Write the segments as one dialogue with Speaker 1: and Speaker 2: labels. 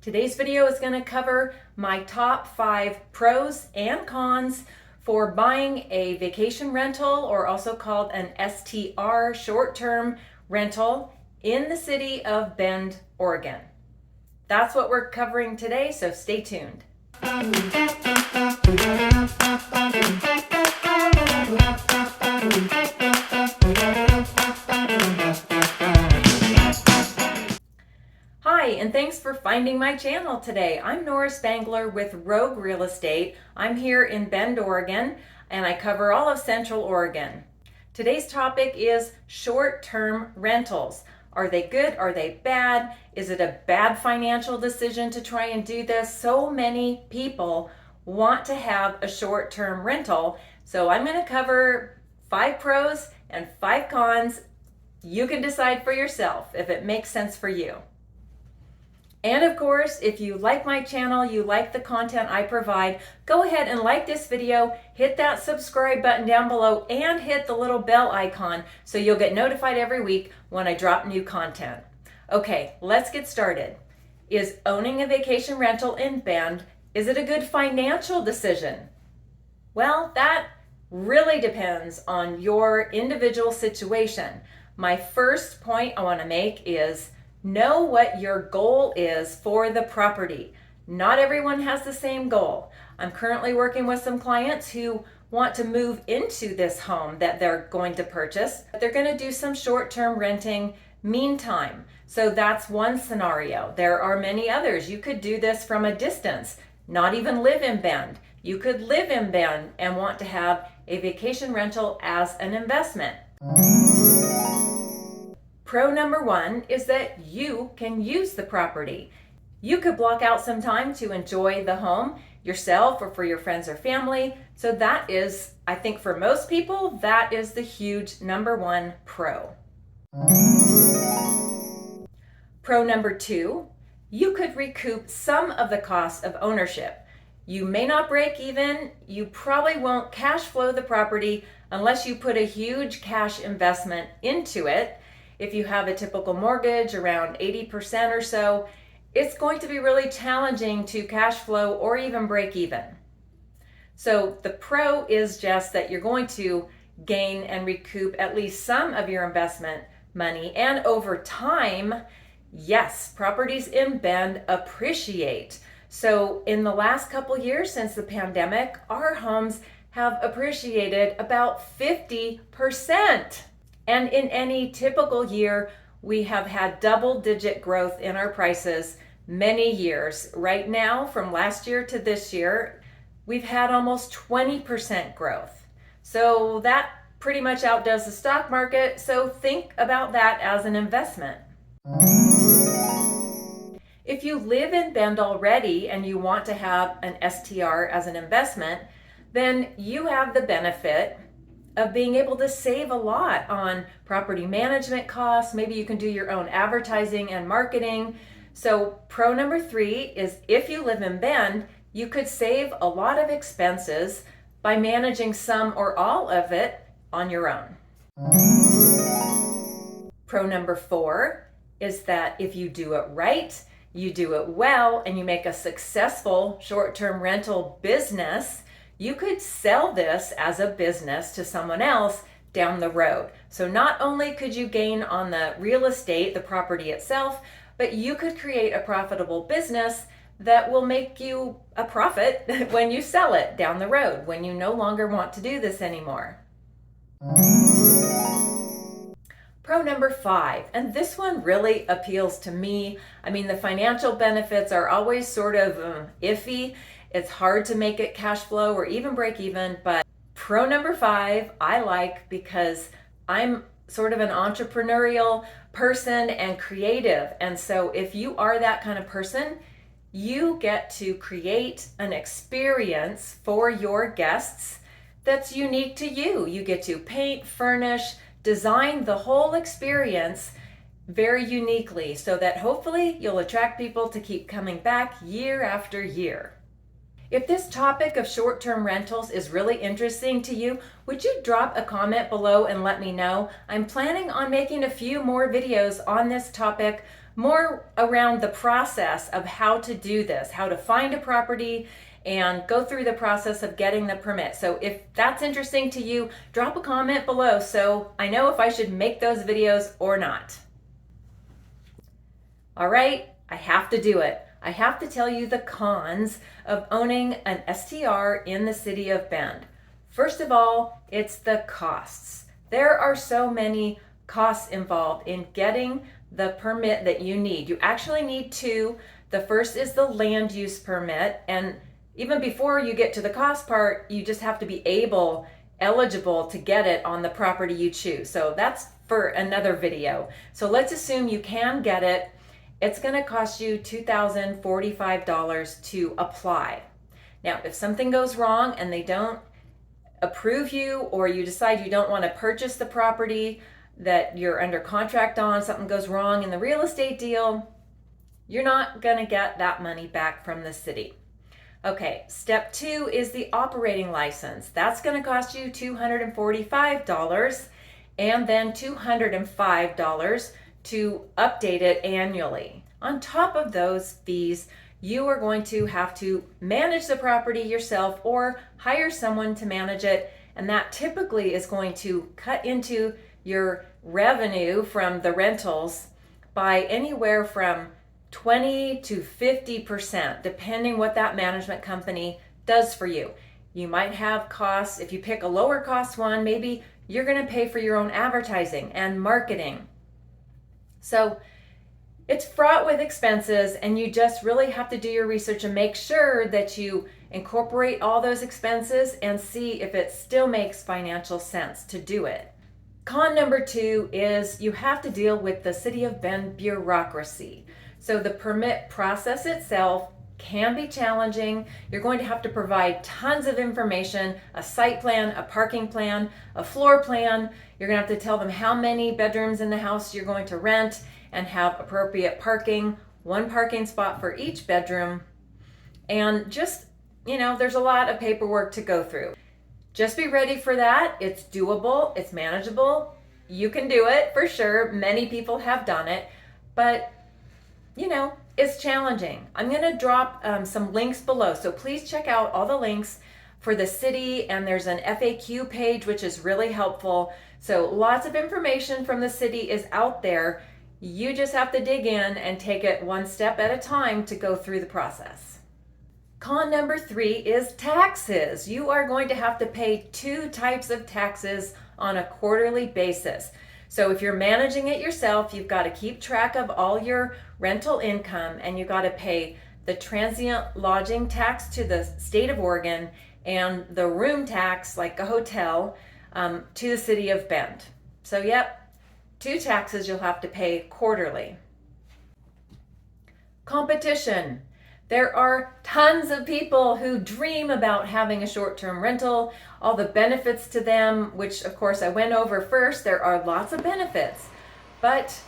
Speaker 1: Today's video is going to cover my top 5 pros and cons for buying a vacation rental, or also called an STR, short-term rental, in the city of Bend, Oregon. That's what we're covering today, so stay tuned. Hi, and thanks for finding my channel today. I'm Nora Spangler with Rogue Real Estate. I'm here in Bend, Oregon, and I cover all of Central Oregon. Today's topic is short-term rentals. Are they good? Are they bad? Is it a bad financial decision to try and do this? So many people want to have a short-term rental. So I'm going to cover 5 pros and 5 cons. You can decide for yourself if it makes sense for you. And of course, if you like my channel, you like the content I provide, go ahead and like this video, hit that subscribe button down below, and hit the little bell icon so you'll get notified every week when I drop new content. Okay, let's get started. Is owning a vacation rental in Bend, is it a good financial decision? Well, that really depends on your individual situation. My first point I want to make is know what your goal is for the property. Not everyone has the same goal. I'm currently working with some clients who want to move into this home that they're going to purchase. They're going to do some short-term renting meantime. So that's one scenario. There are many others. You could do this from a distance, not even live in Bend. You could live in Bend and want to have a vacation rental as an investment. Pro number 1 is that you can use the property. You could block out some time to enjoy the home yourself or for your friends or family. So that is, I think for most people, that is the huge number 1 pro. Pro number 2, you could recoup some of the cost of ownership. You may not break even. You probably won't cash flow the property unless you put a huge cash investment into it. If you have a typical mortgage around 80% or so, it's going to be really challenging to cash flow or even break even. So the pro is just that you're going to gain and recoup at least some of your investment money. And over time, yes, properties in Bend appreciate. So in the last couple years since the pandemic, our homes have appreciated about 50%. And in any typical year, we have had double-digit growth in our prices many years. Right now, from last year to this year, we've had almost 20% growth. So that pretty much outdoes the stock market. So think about that as an investment. If you live in Bend already and you want to have an STR as an investment, then you have the benefit of being able to save a lot on property management costs. Maybe you can do your own advertising and marketing. So pro number 3 is if you live in Bend, you could save a lot of expenses by managing some or all of it on your own. Pro number 4 is that if you do it right, you do it well, and you make a successful short-term rental business, you could sell this as a business to someone else down the road. So not only could you gain on the real estate, the property itself, but you could create a profitable business that will make you a profit when you sell it down the road, when you no longer want to do this anymore. Pro number 5, and this one really appeals to me. I mean, the financial benefits are always sort of iffy. It's hard to make it cash flow or even break even, but pro number 5 I like because I'm sort of an entrepreneurial person and creative. And so if you are that kind of person, you get to create an experience for your guests that's unique to you. You get to paint, furnish, design the whole experience very uniquely so that hopefully you'll attract people to keep coming back year after year. If this topic of short-term rentals is really interesting to you, would you drop a comment below and let me know? I'm planning on making a few more videos on this topic more around the process of how to do this, how to find a property and go through the process of getting the permit. So if that's interesting to you, drop a comment below so I know if I should make those videos or not. All right, I have to do it. I have to tell you the cons of owning an STR in the city of Bend. First of all, it's the costs. There are so many costs involved in getting the permit that you need. You actually need two. The first is the land use permit, and even before you get to the cost part, you just have to be eligible to get it on the property you choose. So that's for another video. So let's assume you can get it. It's going to cost you $2,045 to apply. Now, if something goes wrong and they don't approve you, or you decide you don't want to purchase the property that you're under contract on, something goes wrong in the real estate deal, you're not going to get that money back from the city. Okay, step 2 is the operating license. That's going to cost you $245 and then $205 to update it annually. On top of those fees, you are going to have to manage the property yourself or hire someone to manage it, and that typically is going to cut into your revenue from the rentals by anywhere from 20 to 50%, depending what that management company does for you. You might have costs. If you pick a lower cost one, maybe you're going to pay for your own advertising and marketing. So it's fraught with expenses, and you just really have to do your research and make sure that you incorporate all those expenses and see if it still makes financial sense to do it. Con number 2 is you have to deal with the City of Bend bureaucracy. So the permit process itself can be challenging. You're going to have to provide tons of information, a site plan, a parking plan, a floor plan. You're going to have to tell them how many bedrooms in the house you're going to rent and have appropriate parking, one parking spot for each bedroom. And just, there's a lot of paperwork to go through. Just be ready for that. It's doable, it's manageable. You can do it for sure. Many people have done it, but it's challenging. I'm going to drop some links below. So please check out all the links for the city, and there's an FAQ page, which is really helpful. So lots of information from the city is out there. You just have to dig in and take it one step at a time to go through the process. Con number 3 is taxes. You are going to have to pay 2 types of taxes on a quarterly basis. So if you're managing it yourself, you've got to keep track of all your rental income, and you've got to pay the transient lodging tax to the state of Oregon and the room tax, like a hotel, to the city of Bend. So yep, 2 taxes you'll have to pay quarterly. Competition. There are tons of people who dream about having a short-term rental, all the benefits to them, which of course I went over first. There are lots of benefits, but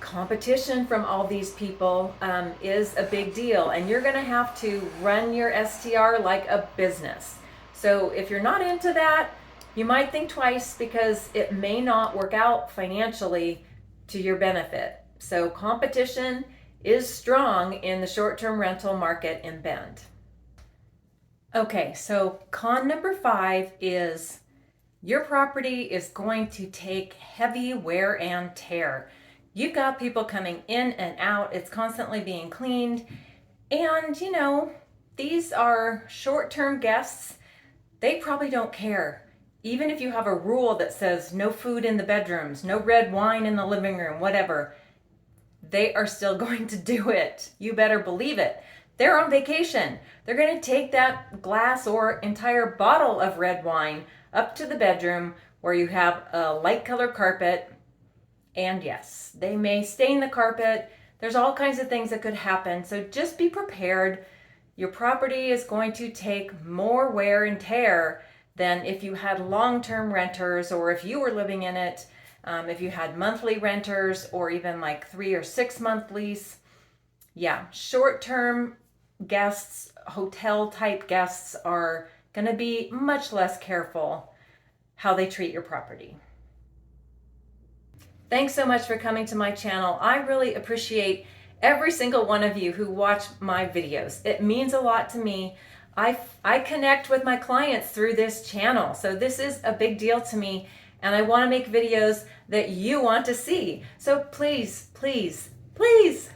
Speaker 1: competition from all these people is a big deal, and you're going to have to run your STR like a business. So if you're not into that, you might think twice, because it may not work out financially to your benefit. So competition is strong in the short-term rental market in Bend. Okay, so con number 5 is your property is going to take heavy wear and tear. You've got people coming in and out. It's constantly being cleaned. And, these are short-term guests. They probably don't care. Even if you have a rule that says no food in the bedrooms, no red wine in the living room, whatever, they are still going to do it. You better believe it. They're on vacation. They're going to take that glass or entire bottle of red wine up to the bedroom where you have a light colored carpet. And yes, they may stain the carpet. There's all kinds of things that could happen. So just be prepared. Your property is going to take more wear and tear than if you had long-term renters, or if you were living in it. If you had monthly renters, or even like 3 or 6 month lease. Yeah, short-term guests, hotel type guests, are going to be much less careful how they treat your property. Thanks so much for coming to my channel. I really appreciate every single one of you who watch my videos. It means a lot to me. I connect with my clients through this channel, so this is a big deal to me, and I want to make videos that you want to see. So please, please, please,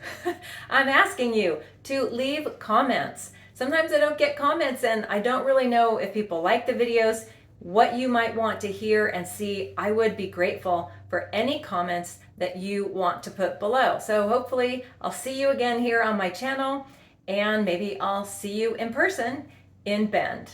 Speaker 1: I'm asking you to leave comments. Sometimes I don't get comments and I don't really know if people like the videos, what you might want to hear and see. I would be grateful for any comments that you want to put below. So hopefully I'll see you again here on my channel, and maybe I'll see you in person in Bend.